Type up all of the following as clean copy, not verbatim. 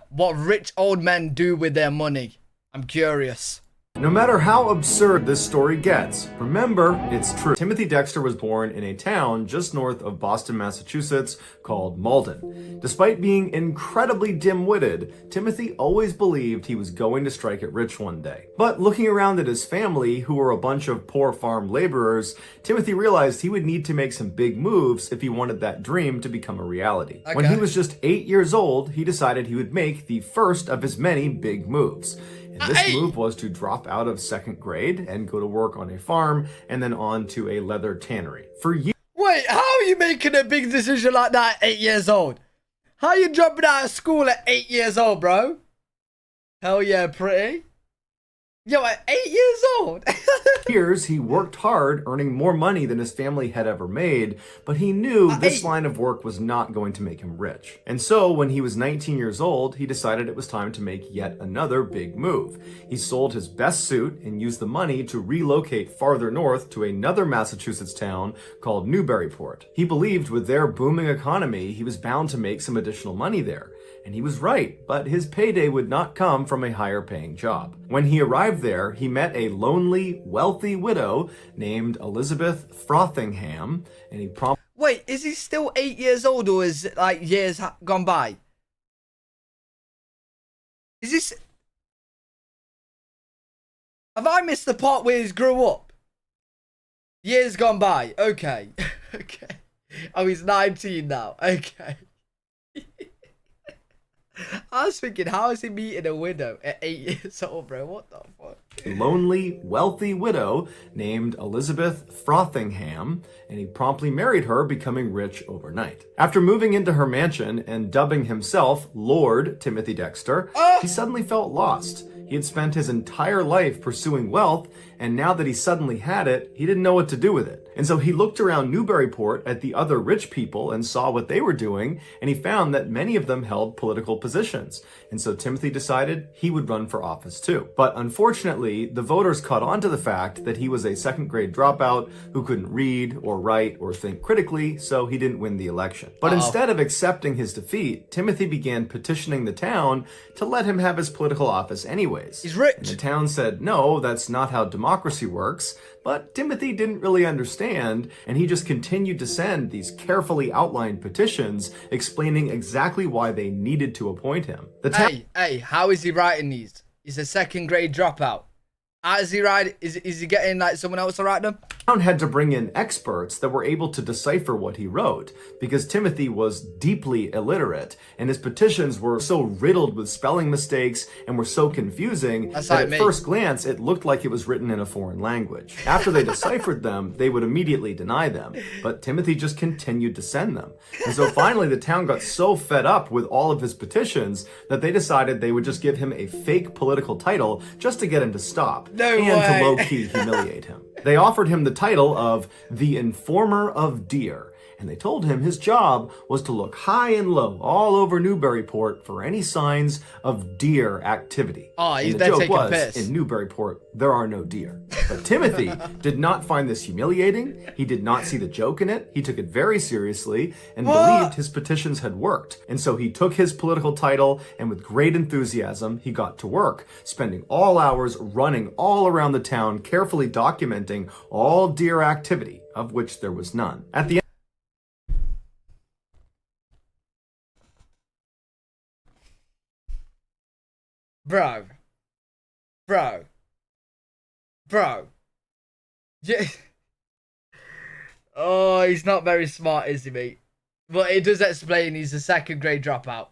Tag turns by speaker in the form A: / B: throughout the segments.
A: What rich old men do with their money. I'm curious.
B: No matter how absurd this story gets, remember, it's true. Timothy Dexter was born in a town just north of Boston, Massachusetts called Malden. Despite being incredibly dim-witted, Timothy always believed he was going to strike it rich one day. But looking around at his family, who were a bunch of poor farm laborers, Timothy realized he would need to make some big moves if he wanted that dream to become a reality.
A: Okay.
B: When he was just 8 years old, he decided he would make the first of his many big moves. This move was to drop out of second grade and go to work on a farm and then on to a leather tannery. For years.
A: Wait, how are you making a big decision like that at 8 years old? How are you dropping out of school at 8 years old, bro? Hell yeah, pretty. Yo, at 8 years old?
B: Years, he worked hard, earning more money than his family had ever made, but he knew this line of work was not going to make him rich. And so, when he was 19 years old, he decided it was time to make yet another big move. He sold his best suit and used the money to relocate farther north to another Massachusetts town called Newburyport. He believed with their booming economy, he was bound to make some additional money there. And he was right, but his payday would not come from a higher paying job. When he arrived there, he met a lonely, wealthy widow named Elizabeth Frothingham, and he promptly...
A: Wait, is he still 8 years old, or is it like years gone by? Is this... Have I missed the part where he grew up? Years gone by, okay. Okay. Oh, he's 19 now, okay. I was thinking, how is he meeting a widow at 8 years old, bro? What the fuck?
B: Lonely, wealthy widow named Elizabeth Frothingham, and he promptly married her, becoming rich overnight. After moving into her mansion and dubbing himself Lord Timothy Dexter, he suddenly felt lost. He had spent his entire life pursuing wealth, and now that he suddenly had it, he didn't know what to do with it. And so he looked around Newburyport at the other rich people and saw what they were doing, and he found that many of them held political positions. And so Timothy decided he would run for office too. But unfortunately, the voters caught on to the fact that he was a second grade dropout who couldn't read or write or think critically, so he didn't win the election. But instead of accepting his defeat, Timothy began petitioning the town to let him have his political office anyways.
A: He's rich.
B: And the town said, no, that's not how democracy works. But Timothy didn't really understand, and he just continued to send these carefully outlined petitions explaining exactly why they needed to appoint him.
A: Hey, how is he writing these? He's a second grade dropout. How is he writing? Is he getting like someone else to write them?
B: Town had to bring in experts that were able to decipher what he wrote, because Timothy was deeply illiterate, and his petitions were so riddled with spelling mistakes and were so confusing that at first glance it looked like it was written in a foreign language. After they deciphered them, they would immediately deny them, but Timothy just continued to send them. And so finally the town got so fed up with all of his petitions that they decided they would just give him a fake political title just to get him to stop. To low-key humiliate him. They offered him the title of the Informer of Deer, and they told him his job was to look high and low all over Newburyport for any signs of deer activity.
A: Oh, he's
B: and the joke was,
A: piss.
B: in Newburyport, there are no deer. But Timothy did not find this humiliating. He did not see the joke in it. He took it very seriously and believed his petitions had worked. And so he took his political title, and with great enthusiasm, he got to work, spending all hours running all around the town, carefully documenting all deer activity, of which there was none. At the end,
A: Bro. Yeah. Oh, he's not very smart, is he, mate? But it does explain he's a second grade dropout.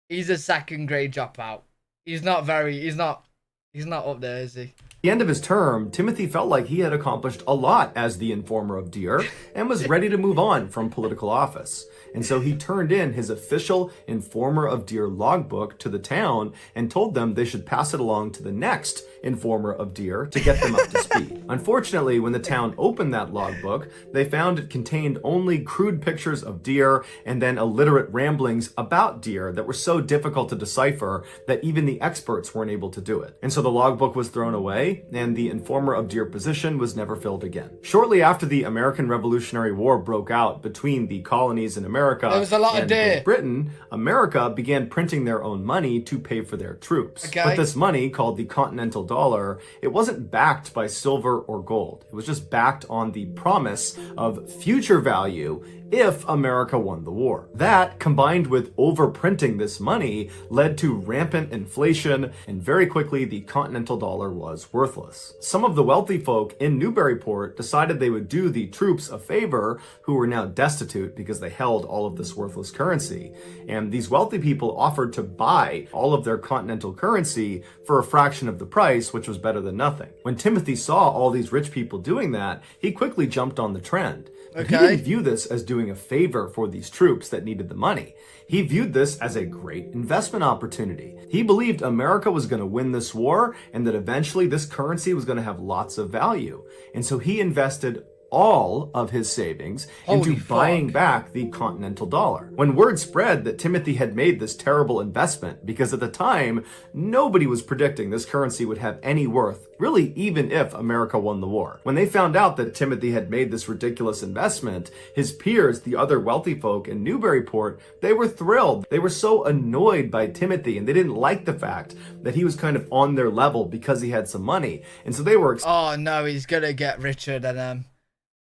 A: He's a second grade dropout. He's not up there, is he?
B: At the end of his term, Timothy felt like he had accomplished a lot as the Informer of Deer and was ready to move on from political office. And so he turned in his official Informer of Deer logbook to the town and told them they should pass it along to the next Informer of Deer to get them up to speed. Unfortunately, when the town opened that logbook, they found it contained only crude pictures of deer and then illiterate ramblings about deer that were so difficult to decipher that even the experts weren't able to do it. And so the logbook was thrown away, quickly, and the informer of Deer position was never filled again. Shortly after the American Revolutionary War broke out between the colonies in America
A: There was a lot of
B: and
A: deer.
B: Great Britain, America began printing their own money to pay for their troops.
A: Okay.
B: But this money, called the Continental Dollar, it wasn't backed by silver or gold. It was just backed on the promise of future value if America won the war. That, combined with overprinting this money, led to rampant inflation, and very quickly the Continental Dollar was worthless. Some of the wealthy folk in Newburyport decided they would do the troops a favor, who were now destitute because they held all of this worthless currency. And these wealthy people offered to buy all of their Continental currency for a fraction of the price, which was better than nothing. When Timothy saw all these rich people doing that, he quickly jumped on the trend. But he didn't view this as doing a favor for these troops that needed the money. He viewed this as a great investment opportunity. He believed America was going to win this war and that eventually this currency was going to have lots of value. And so he invested all of his savings into buying back the Continental Dollar. When word spread that Timothy had made this terrible investment, because at the time, nobody was predicting this currency would have any worth, really even if America won the war. When they found out that Timothy had made this ridiculous investment, his peers, the other wealthy folk in Newburyport, they were thrilled. They were so annoyed by Timothy, and they didn't like the fact that he was kind of on their level because he had some money. And so they were
A: oh no, he's gonna get richer than them.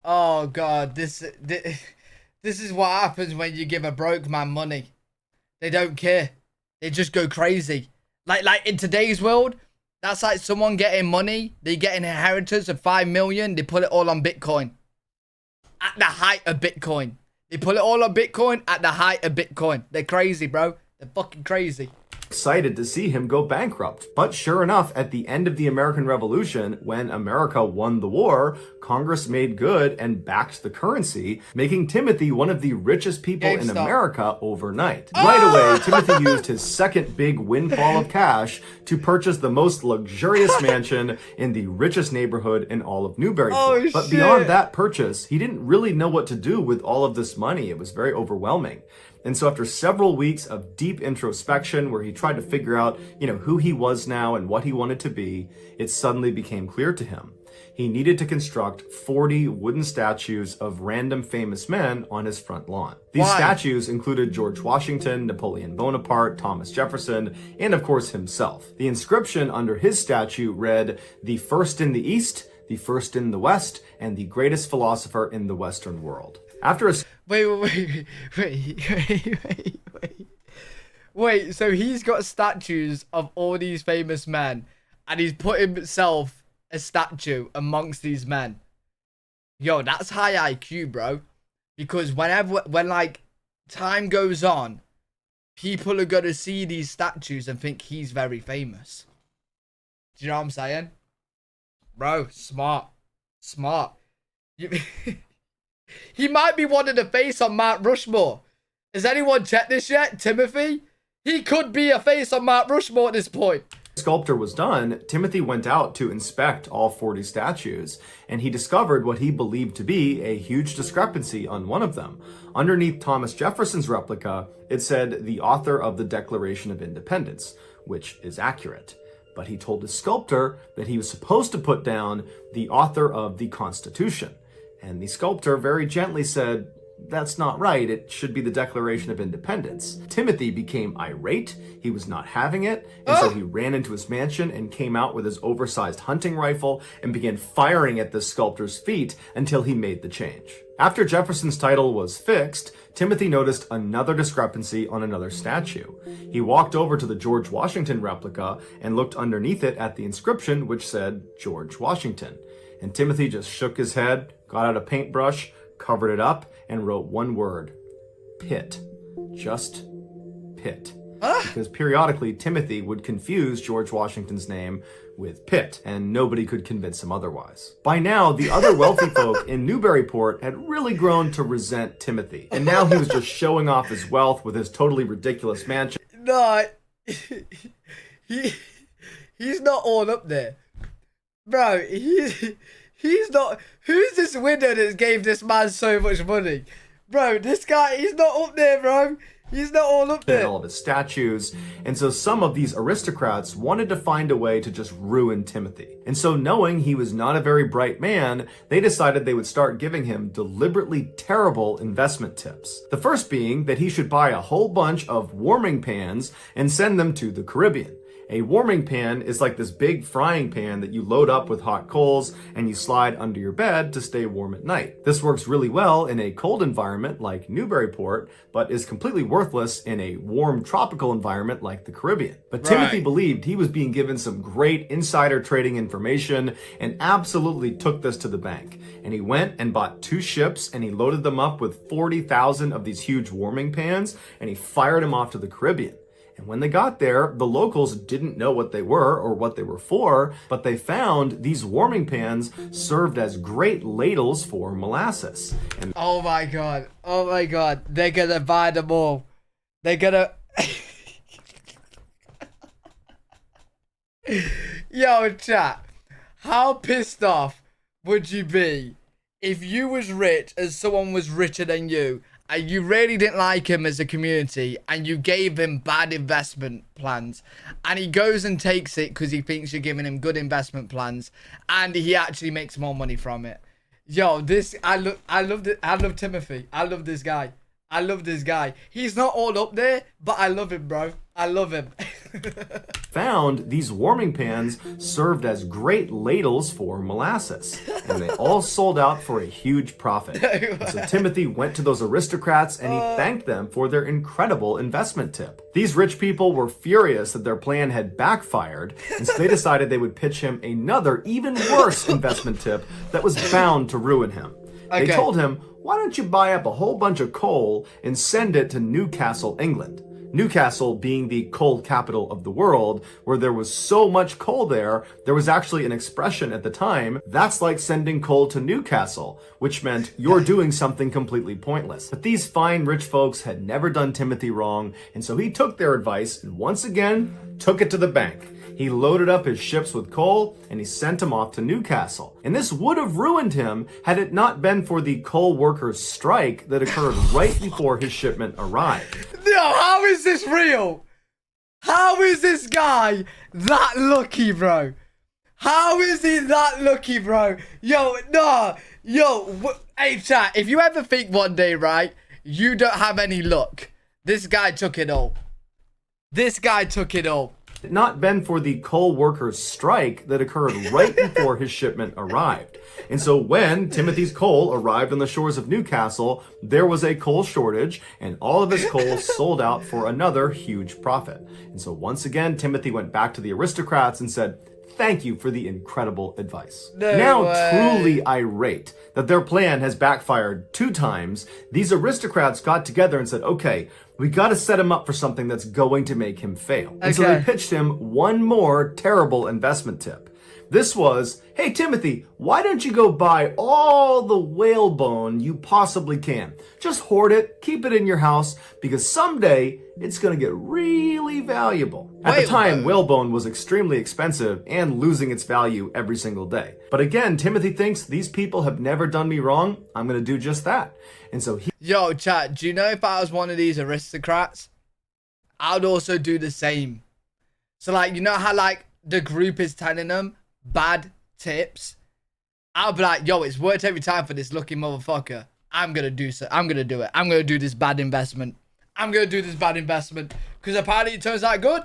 A: Oh god, this is what happens when you give a broke man money. They don't care. They just go crazy. Like in today's world, that's like someone getting money. They get an inheritance of 5 million. They put it all on Bitcoin. At the height of Bitcoin. They put it all on Bitcoin at the height of Bitcoin. They're crazy, bro. They're fucking crazy.
B: Excited to see him go bankrupt. But sure enough, at the end of the American Revolution, when America won the war, Congress made good and backed the currency, making Timothy one of the richest people in America overnight. Right away, Timothy used his second big windfall of cash to purchase the most luxurious mansion in the richest neighborhood in all of Newburyport. But beyond that purchase, he didn't really know what to do with all of this money. It was very overwhelming. And so after several weeks of deep introspection where he tried to figure out, who he was now and what he wanted to be, it suddenly became clear to him. He needed to construct 40 wooden statues of random famous men on his front lawn. These statues included George Washington, Napoleon Bonaparte, Thomas Jefferson, and of course himself. The inscription under his statue read, "The first in the East, the first in the West, and the greatest philosopher in the Western world." After a
A: Wait, so he's got statues of all these famous men, and he's put himself a statue amongst these men. Yo, that's high IQ, bro. Because when like time goes on, people are gonna see these statues and think he's very famous. Do you know what I'm saying? Bro, smart. He might be one of the face on Mount Rushmore. Has anyone checked this yet, Timothy? He could be a face on Mount Rushmore at this point.
B: Sculpture was done, Timothy went out to inspect all 40 statues, and he discovered what he believed to be a huge discrepancy on one of them. Underneath Thomas Jefferson's replica, it said the author of the Declaration of Independence, which is accurate. But he told the sculptor that he was supposed to put down the author of the Constitution. And the sculptor very gently said, "That's not right. It should be the Declaration of Independence." Timothy became irate. He was not having it. And so he ran into his mansion and came out with his oversized hunting rifle and began firing at the sculptor's feet until he made the change. After Jefferson's title was fixed, Timothy noticed another discrepancy on another statue. He walked over to the George Washington replica and looked underneath it at the inscription, which said George Washington. And Timothy just shook his head, got out a paintbrush, covered it up, and wrote one word: Pitt. Just Pitt. Because periodically Timothy would confuse George Washington's name with Pitt, and nobody could convince him otherwise. By now, the other wealthy folk in Newburyport had really grown to resent Timothy, and now he was just showing off his wealth with his totally ridiculous mansion.
A: No, he's not all up there. Bro, he's not. Who's this widow that gave this man so much money? Bro, this guy, he's not up there, bro. He's not all up
B: and
A: there.
B: all of his statues. And so some of these aristocrats wanted to find a way to just ruin Timothy. And so knowing he was not a very bright man, they decided they would start giving him deliberately terrible investment tips. The first being that he should buy a whole bunch of warming pans and send them to the Caribbean. A warming pan is like this big frying pan that you load up with hot coals and you slide under your bed to stay warm at night. This works really well in a cold environment like Newburyport, but is completely worthless in a warm tropical environment like the Caribbean. But Timothy believed he was being given some great insider trading information and absolutely took this to the bank. And he went and bought 2 ships and he loaded them up with 40,000 of these huge warming pans and he fired them off to the Caribbean. And when they got there, the locals didn't know what they were or what they were for, but they found these warming pans served as great ladles for molasses. And
A: oh my god, they're gonna buy them all. They're gonna... Yo, chat, how pissed off would you be if you was rich and someone was richer than you, and you really didn't like him as a community, and you gave him bad investment plans, and he goes and takes it because he thinks you're giving him good investment plans, and he actually makes more money from it? Yo, I love Timothy. I love this guy. I love this guy. He's not all up there, but I love him, bro. I love him.
B: found these warming pans served as great ladles for molasses, and they all sold out for a huge profit. And so Timothy went to those aristocrats and he thanked them for their incredible investment tip. These rich people were furious that their plan had backfired, and so they decided they would pitch him another, even worse investment tip that was bound to ruin him. They told him, why don't you buy up a whole bunch of coal and send it to Newcastle, England? Newcastle being the coal capital of the world, where there was so much coal there was actually an expression at the time, that's like sending coal to Newcastle, which meant you're doing something completely pointless. But these fine rich folks had never done Timothy wrong, and so he took their advice and once again took it to the bank. He loaded up his ships with coal and he sent them off to Newcastle. And this would have ruined him had it not been for the coal workers' strike that occurred right before his shipment arrived.
A: Yo, how is this real? How is this guy that lucky, bro? How is he that lucky, bro? Yo, nah. Yo, hey, chat, if you ever think one day, right, you don't have any luck, this guy took it all. This guy took it all.
B: Had not been for the coal workers' strike that occurred right before his shipment arrived. And so when Timothy's coal arrived on the shores of Newcastle, there was a coal shortage and all of his coal sold out for another huge profit. And so once again, Timothy went back to the aristocrats and said, thank you for the incredible advice. Now truly irate that their plan has backfired 2 times, these aristocrats got together and said, okay, we got to set him up for something that's going to make him fail. And so they pitched him one more terrible investment tip. This was, hey, Timothy, why don't you go buy all the whalebone you possibly can? Just hoard it, keep it in your house, because someday it's going to get really valuable. At the time, whalebone was extremely expensive and losing its value every single day. But again, Timothy thinks these people have never done me wrong. I'm going to do just that. And so he...
A: Yo, chat, do you know if I was one of these aristocrats, I'd also do the same. So, like, you know how, like, the group is telling them bad tips? I'll be like, yo, it's worked every time for this lucky motherfucker. I'm gonna do so. I'm gonna do it. I'm gonna do this bad investment. I'm gonna do this bad investment because apparently it turns out good.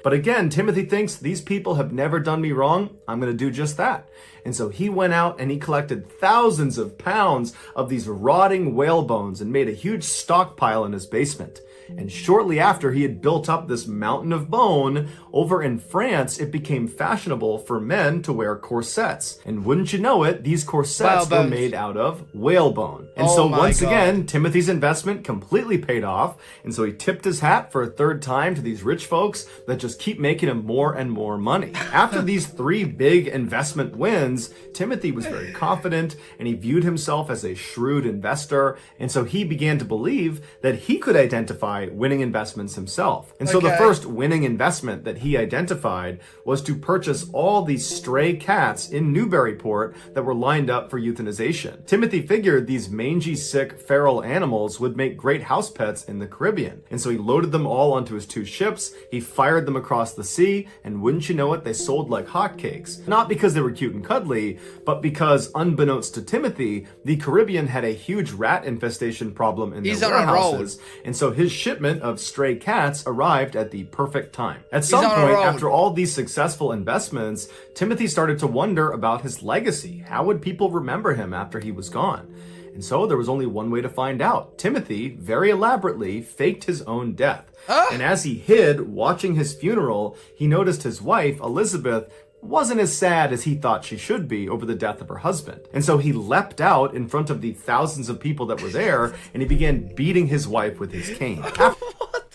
B: But again, Timothy thinks these people have never done me wrong. I'm going to do just that. And so he went out and he collected thousands of pounds of these rotting whale bones and made a huge stockpile in his basement. And shortly after he had built up this mountain of bone, over in France, it became fashionable for men to wear corsets. And wouldn't you know it, these corsets were made out of whalebone. And so once again, Timothy's investment completely paid off. And so he tipped his hat for a 3rd time to these rich folks that just keep making him more and more money. After these 3 big investment wins, Timothy was very confident and he viewed himself as a shrewd investor. And so he began to believe that he could identify identify winning investments himself. And so the
A: Okay.
B: first winning investment that he identified was to purchase all these stray cats in Newburyport that were lined up for euthanization. Timothy figured these mangy, sick, feral animals would make great house pets in the Caribbean. And so he loaded them all onto his 2 ships, he fired them across the sea, and wouldn't you know it, they sold like hotcakes. Not because they were cute and cuddly, but because, unbeknownst to Timothy, the Caribbean had a huge rat infestation problem in their warehouses, and so his shipment of stray cats arrived at the perfect time. At some point, after all these successful investments, Timothy started to wonder about his legacy. How would people remember him after he was gone? And so there was only one way to find out. Timothy, very elaborately, faked his own death. And as he hid, watching his funeral, he noticed his wife, Elizabeth, wasn't as sad as he thought she should be over the death of her husband. And so he leapt out in front of the thousands of people that were there, and he began beating his wife with his cane.
A: What the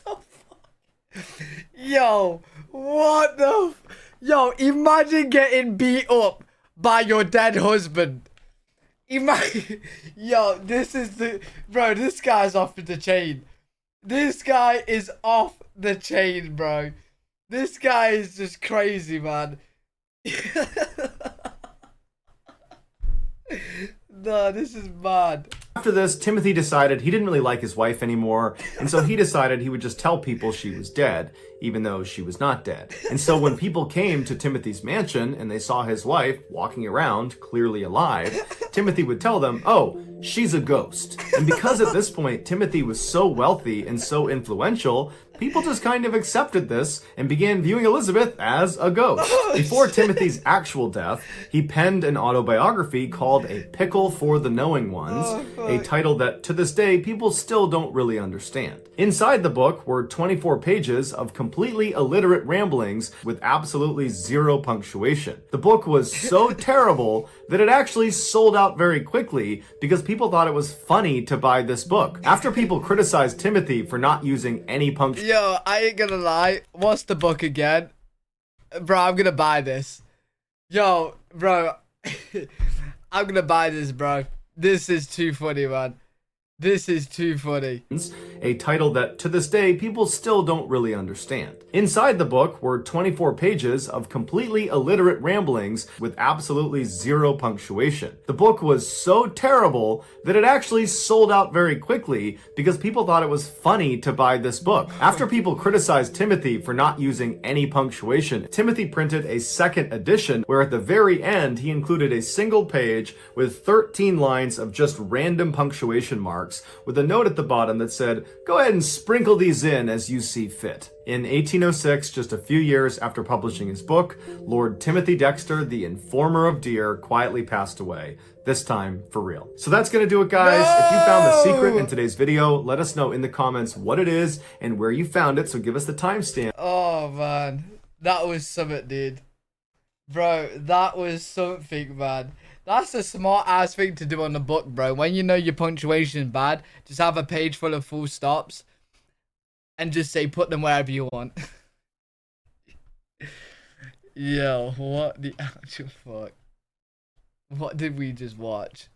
A: fuck? Yo, what the Yo, imagine getting beat up by your dead husband. Imagine, yo, this is bro, this guy's off the chain. This guy is off the chain, bro. This guy is just crazy, man. No, this is mad.
B: After this, Timothy decided he didn't really like his wife anymore, and so he decided he would just tell people she was dead, even though she was not dead. And so when people came to Timothy's mansion and they saw his wife walking around, clearly alive, Timothy would tell them, oh, she's a ghost. And because at this point, Timothy was so wealthy and so influential, people just kind of accepted this and began viewing Elizabeth as a ghost. Before Timothy's actual death, he penned an autobiography called A Pickle for the Knowing Ones, a title that to this day people still don't really understand. Inside the book were 24 pages of completely illiterate ramblings with absolutely zero punctuation. The book was so terrible that it actually sold out very quickly because people thought it was funny to buy this book. After people criticized Timothy for not using any punctuation,
A: Yo, I ain't gonna lie. What's the book again? Bro, I'm gonna buy this. Yo, bro. I'm gonna buy this, bro. This is too funny, man. This is too funny.
B: A title that to this day people still don't really understand. Inside the book were 24 pages of completely illiterate ramblings with absolutely zero punctuation. The book was so terrible that it actually sold out very quickly because people thought it was funny to buy this book. After people criticized Timothy for not using any punctuation, Timothy printed a second edition where at the very end he included a single page with 13 lines of just random punctuation marks with a note at the bottom that said, go ahead and sprinkle these in as you see fit. In 1806, just a few years after publishing his book, Lord Timothy Dexter, the informer of deer, quietly passed away. This time for real. So that's gonna do it, guys.
A: No!
B: If you found the secret in today's video, let us know in the comments what it is and where you found it, so give us the timestamp.
A: Oh, man. That was something, dude. Bro, that was something, man. That's a smart ass thing to do on the book, bro. When you know your punctuation is bad, just have a page full of full stops and just say put them wherever you want. Yo, what the actual fuck? What did we just watch?